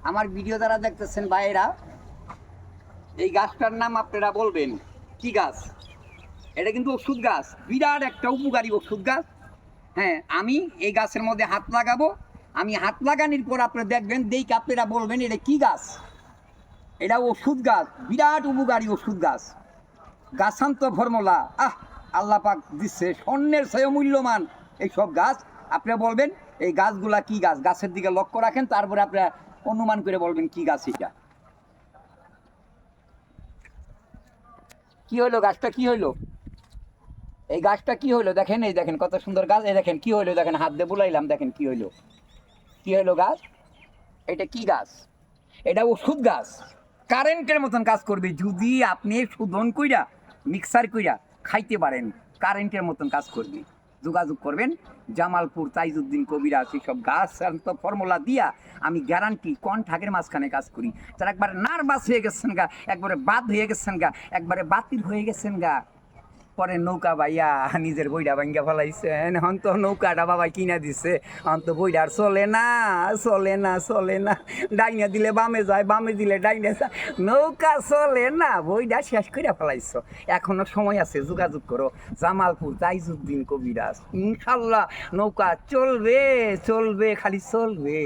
আমার ভিডিও যারা দেখতেছেন ভাইয়েরা, এই গাছটার নাম আপনারা বলবেন কি গাছ? এটা কিন্তু ওষুধ গাছ, বিরাট একটা উপকারী ওষুধ গাছ। হ্যাঁ, আমি এই গাছের মধ্যে হাত লাগাবো। আমি হাত লাগানোর পর আপনারা দেখবেন, দেখে আপনারা বলবেন এটা কি গাছ। এটা ওষুধ গাছ, বিরাট উপকারী ওষুধ গাছ। গাছান্ত ফর্মুলা, আল্লাহ পাক দিচ্ছে স্বর্ণের চেয়ে মূল্যমান এইসব গাছ। আপনারা বলবেন এই গাছগুলা কি গাছ, গাছের দিকে লক্ষ্য রাখেন, তারপরে আপনারা অনুমান করে বলবেন কি গাছ এটা। কি হইলো গাছটা, কি হইলো? এই গাছটা কি হইলো দেখেন, এই দেখেন কত সুন্দর গাছ। এই দেখেন কি হইলো, দেখেন হাত দিয়ে বুলাইলাম, দেখেন কি হইলো। কি হইলো গাছ? এটা কি গাছ? এটা ওষুধ গাছ, কারেন্টের মতন কাজ করবে যদি আপনি শোধন কইরা মিক্সার কইরা খাইতে পারেন। কারেন্টের মতন কাজ করবে। যোগাযোগ করবেন জামালপুর তাইজউদ্দিন কবিরাজ। এইসব গাছ ফর্মুলা দিয়া আমি গ্যারান্টি কন্ঠাকের মাঝখানে কাজ করি। তারা একবার নার্ভাস হয়ে গেছেন গা, একবারে বাদ হয়ে গেছেন গা, একবারে বাতিল হয়ে গেছেন গা। পরে নৌকা ভাইয়া নিজের বইটা ভাঙ্গা ফেলাইছেন। হন তো নৌকাটা বাবা কিনা দিছে, হন তো বইটা আর চলে না, চলে না, চলে না। ডাইনে দিলে বামে যায়, বামে দিলে ডাইনে যায়, নৌকা চলে না, বইটা শেষ করে ফেলাইছ। এখনো সময় আছে, যোগাযোগ করো জামালপুর তাইজউদ্দিন কবিরাজ। ইনশাল্লাহ নৌকা চলবে, চলবে, খালি চলবে।